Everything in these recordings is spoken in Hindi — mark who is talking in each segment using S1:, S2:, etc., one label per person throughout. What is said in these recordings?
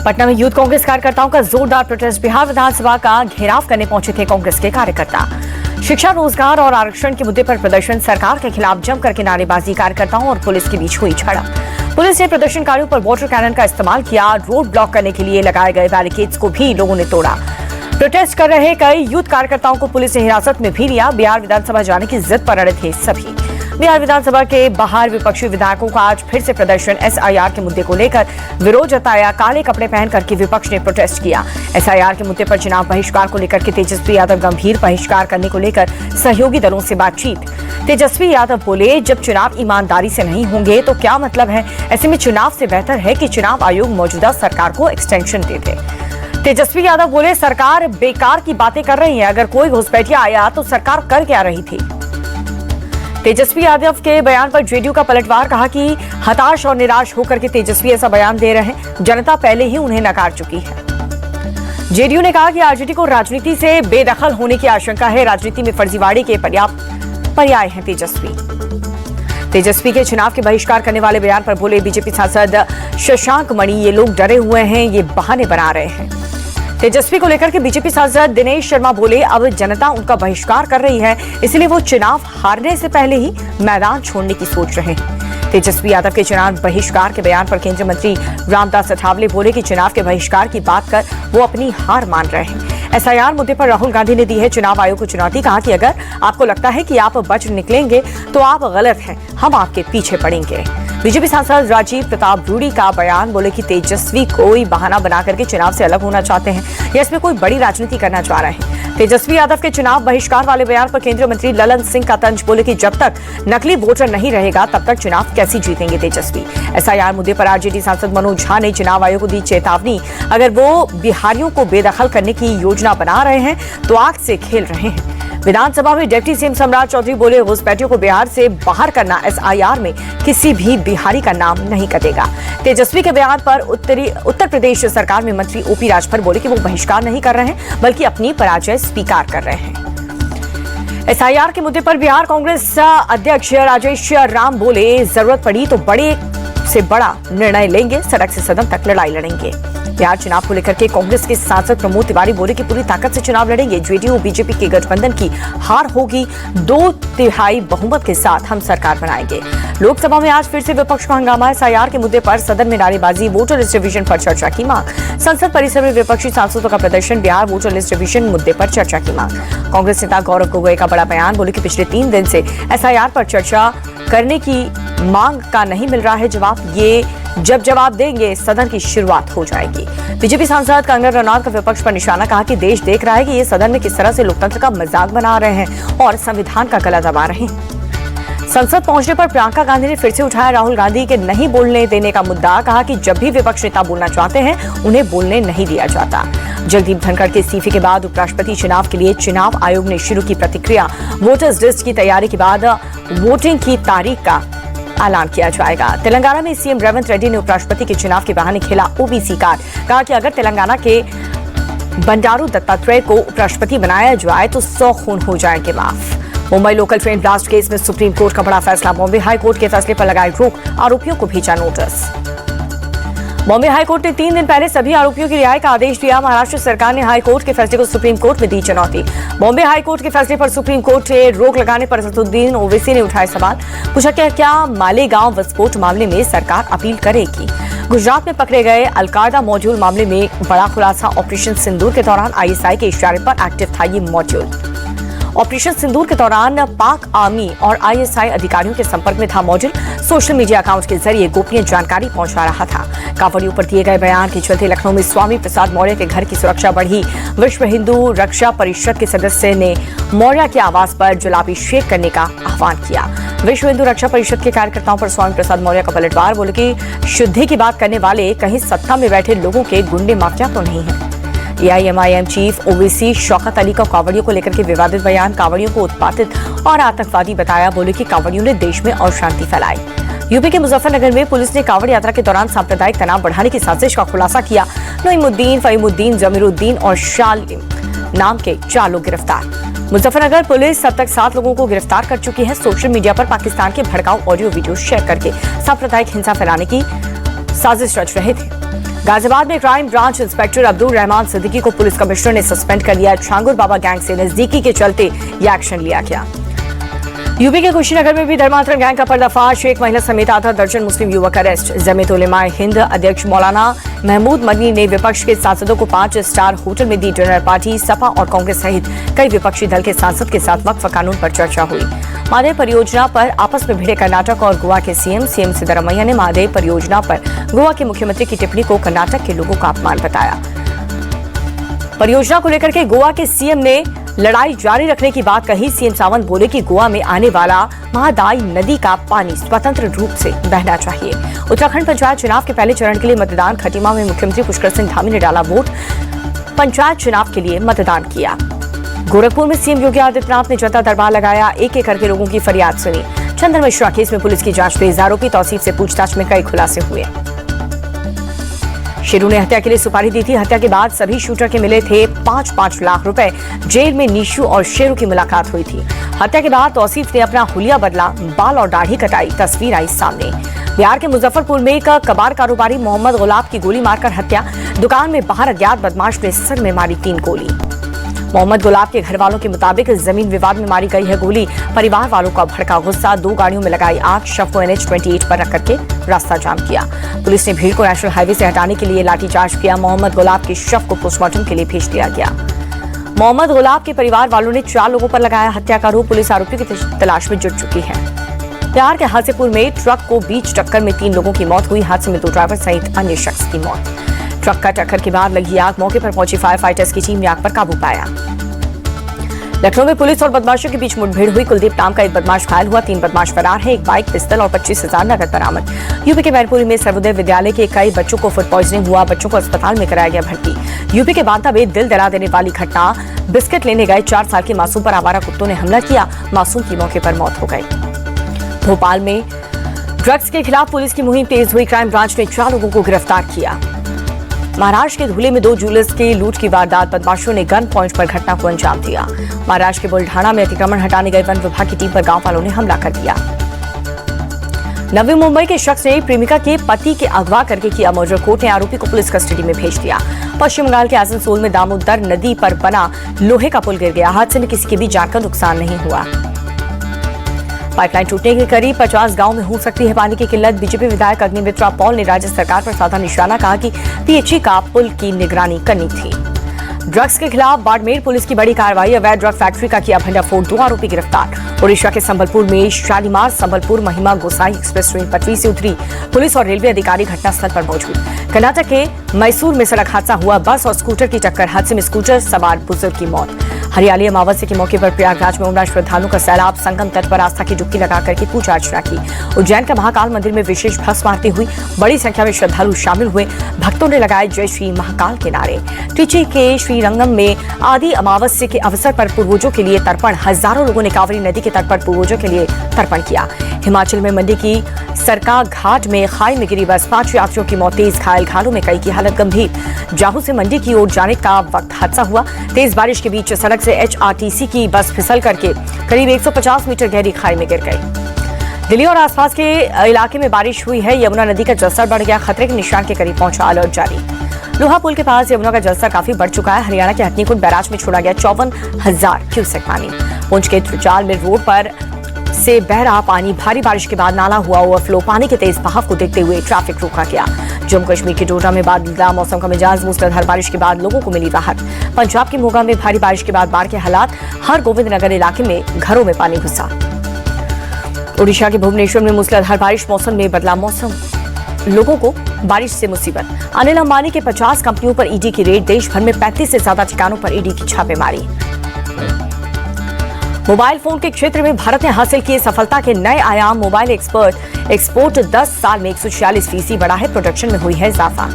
S1: पटना में यूथ कांग्रेस कार्यकर्ताओं का जोरदार प्रोटेस्ट। बिहार विधानसभा का घेराव करने पहुंचे थे कांग्रेस के कार्यकर्ता। शिक्षा, रोजगार और आरक्षण के मुद्दे पर प्रदर्शन, सरकार के खिलाफ जम करके नारेबाजी, कार्यकर्ताओं और पुलिस के बीच हुई झड़प। पुलिस ने प्रदर्शनकारियों पर वाटर कैनन का इस्तेमाल किया। रोड ब्लॉक करने के लिए लगाए गए बैरिकेड्स को भी लोगों ने तोड़ा। प्रोटेस्ट कर रहे कई यूथ कार्यकर्ताओं को पुलिस ने हिरासत में भी लिया। बिहार विधानसभा जाने की जिद पर अड़े थे सभी। बिहार विधानसभा के बाहर विपक्षी विधायकों का आज फिर से प्रदर्शन। एसआईआर के मुद्दे को लेकर विरोध जताया। काले कपड़े पहन करके विपक्ष ने प्रोटेस्ट किया। एसआईआर के मुद्दे पर चुनाव बहिष्कार को लेकर के तेजस्वी यादव गंभीर बहिष्कार करने को लेकर सहयोगी दलों से बातचीत। तेजस्वी यादव बोले, जब चुनाव ईमानदारी से नहीं होंगे तो क्या मतलब है। ऐसे में चुनाव से बेहतर है कि चुनाव आयोग मौजूदा सरकार को एक्सटेंशन दे दे। तेजस्वी यादव बोले, सरकार बेकार की बातें कर रही है। अगर कोई घुसपैठिया आया तो सरकार कर क्या रही थी। तेजस्वी यादव के बयान पर जेडीयू का पलटवार। कहा कि हताश और निराश होकर के तेजस्वी ऐसा बयान दे रहे हैं। जनता पहले ही उन्हें नकार चुकी है। जेडीयू ने कहा कि आरजेडी को राजनीति से बेदखल होने की आशंका है। राजनीति में फर्जीवाड़े के पर्याय हैं तेजस्वी के चुनाव के बहिष्कार करने वाले बयान पर बोले बीजेपी सांसद शशांक मणि, ये लोग डरे हुए हैं, ये बहाने बना रहे हैं। तेजस्वी को लेकर के बीजेपी सांसद दिनेश शर्मा बोले, अब जनता उनका बहिष्कार कर रही है, इसलिए वो चुनाव हारने से पहले ही मैदान छोड़ने की सोच रहे हैं। तेजस्वी यादव के चुनाव बहिष्कार के बयान पर केंद्रीय मंत्री रामदास अठावले बोले कि चुनाव के बहिष्कार की बात कर वो अपनी हार मान रहे हैं। एसआईआर मुद्दे पर राहुल गांधी ने दी है चुनाव आयोग को चुनौती। कहा कि अगर आपको लगता है कि आप बच निकलेंगे तो आप गलत हैं, हम आपके पीछे पड़ेंगे। बीजेपी सांसद राजीव प्रताप रूडी का बयान। बोले कि तेजस्वी कोई बहाना बना करके चुनाव से अलग होना चाहते हैं या इसमें कोई बड़ी राजनीति करना चाह रहे हैं। तेजस्वी यादव के चुनाव बहिष्कार वाले बयान पर केंद्रीय मंत्री ललन सिंह का तंज। बोले कि जब तक नकली वोटर नहीं रहेगा तब तक चुनाव कैसे जीतेंगे तेजस्वी। एसआईआर मुद्दे पर आरजेडी सांसद मनोज झा ने चुनाव आयोग को दी चेतावनी। अगर वो बिहारियों को बेदखल करने की योजना बना रहे हैं तो आग से खेल रहे हैं। विधानसभा में डिप्टी सीएम सम्राट चौधरी बोले, घुसपैठियों को बिहार से बाहर करना एसआईआर में किसी भी बिहारी का नाम नहीं कटेगा। तेजस्वी के बयान पर उत्तर प्रदेश सरकार में मंत्री ओपी राजभर बोले कि वो बहिष्कार नहीं कर रहे हैं बल्कि अपनी पराजय स्वीकार कर रहे हैं। एसआईआर के मुद्दे पर बिहार कांग्रेस अध्यक्ष राजेश राम बोले, जरूरत पड़ी तो बड़े से बड़ा निर्णय लेंगे, सड़क से सदन तक लड़ाई लड़ेंगे। बिहार चुनाव को लेकर के कांग्रेस के सांसद प्रमोद तिवारी बोले कि पूरी ताकत से चुनाव लड़ेंगे। जेडीयू बीजेपी के गठबंधन की हार होगी, 2/3 बहुमत के साथ हम सरकार बनाएंगे। लोकसभा में आज फिर से विपक्ष का हंगामा। एसआईआर के मुद्दे पर सदन में नारेबाजी, वोटर लिस्ट रिवीजन पर चर्चा की मांग। संसद परिसर में विपक्षी सांसदों का प्रदर्शन। बिहार वोटर लिस्ट रिवीजन मुद्दे पर चर्चा की मांग। कांग्रेस नेता गौरव गोगोई का बड़ा बयान। बोले कि पिछले 3 दिन से एसआईआर पर चर्चा करने की मांग का नहीं मिल रहा है जवाब। ये जब जवाब देंगे सदन की शुरुआत हो जाएगी। बीजेपी सांसद कंगना रनौत का विपक्ष पर निशाना। कहा कि देश देख रहा है कि ये सदन में किस तरह से लोकतंत्र का मजाक बना रहे हैं और संविधान का गला दबा रहे हैं। संसद पहुंचने पर प्रियंका गांधी ने फिर से उठाया राहुल गांधी के नहीं बोलने देने का मुद्दा। कहा कि जब भी विपक्ष नेता बोलना चाहते हैं उन्हें बोलने नहीं दिया जाता। जगदीप धनखड़ के इस्तीफे के बाद उपराष्ट्रपति चुनाव के लिए चुनाव आयोग ने शुरू की प्रतिक्रिया। वोटर्स लिस्ट की तैयारी के बाद वोटिंग की तारीख का ऐलान किया जाएगा। तेलंगाना में सीएम रेवंत रेड्डी ने उपराष्ट्रपति के चुनाव के बहाने खेला ओबीसी कार्ड। कहा कि अगर तेलंगाना के बंडारू दत्तात्रेय को उपराष्ट्रपति बनाया जाए तो 100 खून हो जाएंगे माफ। Mumbai local train blast case में सुप्रीम कोर्ट का बड़ा फैसला। बॉम्बे हाई कोर्ट के फैसले पर लगाई रोक, आरोपियों को भेजा नोटिस। बॉम्बे हाई कोर्ट ने 3 दिन पहले सभी आरोपियों की रिहाई का आदेश दिया। महाराष्ट्र सरकार ने हाई कोर्ट के फैसले को सुप्रीम कोर्ट में दी चुनौती। बॉम्बे हाई कोर्ट के फैसले पर सुप्रीम कोर्ट से रोक लगाने पर असदुद्दीन ओवैसी ने उठाए सवाल। पूछा क्या मालेगांव विस्फोट मामले में सरकार अपील करेगी। गुजरात में पकड़े गए अलकायदा मॉड्यूल मामले में बड़ा खुलासा। ऑपरेशन सिंदूर के दौरान आईएसआई के इशारे पर एक्टिव था ये मॉड्यूल। ऑपरेशन सिंदूर के दौरान पाक आर्मी और आईएसआई अधिकारियों के संपर्क में था मॉड्यूल। सोशल मीडिया अकाउंट के जरिए गोपनीय जानकारी पहुंचा रहा था। कांवड़ियों पर दिए गए बयान के चलते लखनऊ में स्वामी प्रसाद मौर्य के घर की सुरक्षा बढ़ी। विश्व हिंदू रक्षा परिषद के सदस्य ने मौर्य के आवास पर जलाभिषेक करने का आह्वान किया। विश्व हिंदू रक्षा परिषद के कार्यकर्ताओं पर स्वामी प्रसाद मौर्य का पलटवार। बोले कि शुद्धि की बात करने वाले कहीं सत्ता में बैठे लोगों के गुंडे माफिया तो नहीं है। एआईएमआईएम चीफ ओवैसी शौकत अली का कांवड़ियों को लेकर के विवादित बयान। कांवड़ियों को उत्पातित और आतंकवादी बताया। बोले कि कांवड़ियों ने देश में अशांति फैलाई। यूपी के मुजफ्फरनगर में पुलिस ने कांवड़ यात्रा के दौरान सांप्रदायिक तनाव बढ़ाने की साजिश का खुलासा किया। नईमुद्दीन, फहीमुद्दीन, जमीरुद्दीन और शालिम नाम के 4 लोग गिरफ्तार। मुजफ्फरनगर पुलिस अब तक 7 लोगों को गिरफ्तार कर चुकी है। सोशल मीडिया पर पाकिस्तान के भड़काऊ ऑडियो वीडियो शेयर करके सांप्रदायिक हिंसा फैलाने की साजिश रच रहे थे। गाजियाबाद में crime branch inspector Abdul Rahman Siddiqui को पुलिस कमिश्नर ने सस्पेंड कर दिया। छांगुर बाबा गैंग से नजदीकी के चलते यह एक्शन लिया गया। यूपी के कुशीनगर में भी धर्मांतरण गैंग का पर्दाफाश। एक महिला समेत आधा दर्जन मुस्लिम युवक अरेस्ट। जमीयत उलेमाए हिंद अध्यक्ष मौलाना महमूद मदनी ने विपक्ष के सांसदों को 5 स्टार होटल में दी डिनर पार्टी। सपा और कांग्रेस सहित कई विपक्षी दल के सांसद के साथ वक्फ कानून पर चर्चा हुई। महादेव परियोजना पर आपस में भिड़े कर्नाटक और गोवा के सीएम सिद्धरामैया ने महादेव परियोजना पर गोवा के मुख्यमंत्री की टिप्पणी को कर्नाटक के लोगों का अपमान बताया। परियोजना को लेकर के गोवा के सीएम ने लड़ाई जारी रखने की बात कही। सीएम सावंत बोले कि गोवा में आने वाला महादाई नदी का पानी स्वतंत्र रूप से बहना चाहिए। उत्तराखंड पंचायत चुनाव के पहले चरण के लिए मतदान। खटीमा में मुख्यमंत्री पुष्कर सिंह धामी ने डाला वोट। पंचायत चुनाव के लिए मतदान किया। गोरखपुर में सीएम योगी आदित्यनाथ ने जनता दरबार लगाया। एक एक करके लोगों की फरियाद सुनी। चंदन मिश्रा केस में पुलिस की जांच तेज। आरोपी तौसीफ से पूछताछ में कई खुलासे हुए। शेरू ने हत्या के लिए सुपारी दी थी। हत्या के बाद सभी शूटर के मिले थे 5-5 लाख रुपए। जेल में नीशू और शेरू की मुलाकात हुई थी। हत्या के बाद तौसीफ ने अपना हुलिया बदला, बाल और दाढ़ी कटाई। तस्वीर आई सामने। बिहार के मुजफ्फरपुर में एक कबाड़ कारोबारी मोहम्मद गुलाब की गोली मारकर हत्या। दुकान में बाहर अज्ञात बदमाश ने सर में मारी 3 गोली। मोहम्मद गुलाब के घर वालों के मुताबिक जमीन विवाद में मारी गई है गोली। परिवार वालों का भड़का गुस्सा। 2 गाड़ियों में लगाई आग। शव को NH 28 पर रख करके रास्ता जाम किया। पुलिस ने भीड़ को नेशनल हाईवे से हटाने के लिए लाठीचार्ज किया। मोहम्मद गुलाब के शव को पोस्टमार्टम के लिए भेज दिया गया। मोहम्मद गुलाब के परिवार वालों ने 4 लोगों पर लगाया हत्या का आरोप। पुलिस आरोपियों की तलाश में जुट चुकी है। बिहार के हाजीपुर में ट्रक को बीच टक्कर में 3 लोगों की मौत हुई। हादसे में 2 ड्राइवर सहित अन्य शख्स की मौत। ट्रक का टक्कर के बाद लगी आग। मौके पर पहुंची फायर फाइटर्स की टीम ने आग पर काबू पाया। लखनऊ में पुलिस और बदमाशों के बीच मुठभेड़ हुई। कुलदीप नाम का एक बदमाश घायल हुआ। 3 बदमाश फरार है। एक बाइक, पिस्तौल और 25,000 नकद बरामद। यूपी के मैनपुरी में सर्वोदय विद्यालय के कई बच्चों को फूड पॉइजनिंग हुआ। बच्चों को अस्पताल में कराया गया भर्ती। यूपी के बांदा में दिल दहला देने वाली घटना। बिस्किट लेने गए 4 साल के मासूम पर आवारा कुत्तों ने हमला किया। मासूम की मौके पर मौत हो गई। भोपाल में ड्रग्स के खिलाफ पुलिस की मुहिम तेज हुई। क्राइम ब्रांच ने 4 लोगों को गिरफ्तार किया। महाराष्ट्र के धुले में 2 ज्वेलर्स के लूट की वारदात। बदमाशों ने गन पॉइंट पर घटना को अंजाम दिया। महाराष्ट्र के बुल्ढाना में अतिक्रमण हटाने गए वन विभाग की टीम पर गांव वालों ने हमला कर दिया। नवी मुंबई के शख्स ने प्रेमिका के पति के अगवा करके किया मर्डर। कोर्ट ने आरोपी को पुलिस कस्टडी में भेज दिया। पश्चिम बंगाल के आसनसोल में दामोदर नदी पर बना लोहे का पुल गिर गया। हादसे में किसी की भी जान का नुकसान नहीं हुआ। पाइपलाइन टूटने के करीब 50 गांव में हो सकती है पानी की किल्लत। बीजेपी विधायक अग्निमित्रा पॉल ने राज्य सरकार पर साधा निशाना। कहा कि PHE का पुल की निगरानी करनी थी। ड्रग्स के खिलाफ बाड़मेर पुलिस की बड़ी कार्रवाई। अवैध ड्रग फैक्ट्री का किया भंडाफोड़। 2 आरोपी गिरफ्तार। ओडिशा के संबलपुर में शालीमार संबलपुर महिमा गोसाई एक्सप्रेस ट्रेन पटरी से उतरी। पुलिस और रेलवे अधिकारी घटनास्थल पर मौजूद। कर्नाटक के मैसूर में सड़क हादसा हुआ। बस और स्कूटर की टक्कर। हादसे में स्कूटर सवार बुजुर्ग की मौत। हरियाली अमावस्या के मौके पर प्रयागराज में उमड़ा श्रद्धालुओं का सैलाब। संगम तट पर आस्था की डुबकी लगाकर के पूजा अर्चना की। उज्जैन के महाकाल मंदिर में विशेष भस्म आरती हुई। बड़ी संख्या में श्रद्धालु शामिल हुए। भक्तों ने लगाए जय श्री महाकाल के नारे। ट्रिची के श्रीरंगम में आदि अमावस्या के अवसर पर पूर्वजों के लिए तर्पण। हजारों लोगों ने कांवरी नदी के तट पर पूर्वजों के लिए तर्पण किया। हिमाचल में मंडी की सरका घाट में खाई में गिरी बस। 5 यात्रियों की मौत। तेज घायल घायलों में कई की हालत गंभीर। जाहू से मंडी की ओर जाने का वक्त हादसा हुआ। तेज बारिश के बीच सड़क से HRTC की बस फिसल करके करीब 150 मीटर गहरी खाई में गिर गई। दिल्ली और आसपास के इलाके में बारिश हुई है। यमुना नदी का जलस्तर बढ़ गया। खतरे के निशान के करीब पहुंचा। अलर्ट जारी। लोहा पुल के पास यमुना का जलस्तर काफी बढ़ चुका है। हरियाणा के हथनीकुंड बैराज में छोड़ा गया 54,000 क्यूसेक पानी। पुंछ के त्रिचाल में रोड पर से बह रहा पानी। भारी बारिश के बाद नाला हुआ ओवरफ्लो। पानी के तेज बहाव को देखते हुए ट्रैफिक रोका गया। जम्मू कश्मीर के डोडा में बादलदार मौसम का मिजाज। मूसलाधार बारिश के बाद लोगों को मिली राहत। पंजाब के मोगा में भारी बारिश के बाद बाढ़ के हालात। हर गोविंद नगर इलाके में घरों में पानी घुसा। ओडिशा के भुवनेश्वर में मूसलाधार बारिश। मौसम में बदला मौसम। लोगों को बारिश से मुसीबत। अनिल अंबानी के 50 कंपनियों पर ईडी की रेड। देश भर में 35 से ज्यादा ठिकानों पर ईडी की छापेमारी। मोबाइल फोन के क्षेत्र में भारत ने हासिल किए सफलता के नए आयाम। मोबाइल एक्सपोर्ट 10 साल में 146% बढ़ा है। प्रोडक्शन में हुई है इजाफा।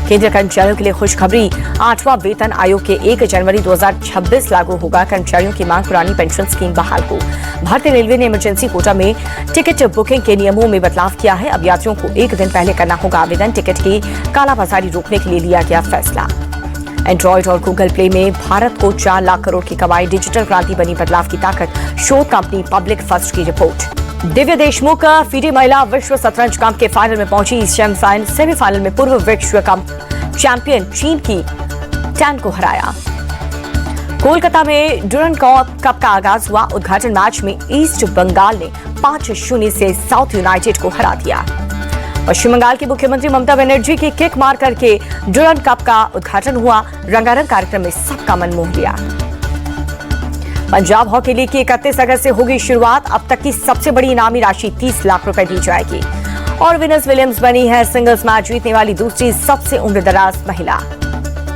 S1: केंद्रीय कर्मचारियों के लिए खुशखबरी। 8वां वेतन आयोग के 1 जनवरी 2026 लागू होगा। कर्मचारियों की मांग पुरानी पेंशन स्कीम बहाल हो। भारतीय रेलवे ने इमरजेंसी कोटा में टिकट बुकिंग के नियमों में बदलाव किया है। अब यात्रियों को 1 दिन पहले करना होगा आवेदन। टिकट की कालाबाजारी रोकने के लिए लिया गया फैसला। एंड्रॉइड और गूगल प्ले में भारत को 4 लाख करोड़ की कमाई। डिजिटल क्रांति बनी बदलाव की ताकत। शोध कंपनी पब्लिक फर्स्ट की रिपोर्ट। दिव्या देशमुख FIDE महिला विश्व शतरंज कप के फाइनल में पहुंची। सेमीफाइनल में पूर्व विश्व चैंपियन चीन की टैन को हराया। कोलकाता में डुरंड कप का आगाज हुआ। उद्घाटन मैच में ईस्ट बंगाल ने 5-0 से साउथ यूनाइटेड को हरा दिया। पश्चिम बंगाल की मुख्यमंत्री ममता बनर्जी की किक मार करके डुरंड कप का उद्घाटन हुआ। रंगारंग कार्यक्रम में सबका मन मोह लिया। पंजाब हॉकी लीग की 31 अगस्त से होगी शुरुआत। अब तक की सबसे बड़ी इनामी राशि 30 लाख रुपए दी जाएगी और विनस विलियम्स बनी है सिंगल्स मैच जीतने वाली दूसरी सबसे उम्रदराज महिला।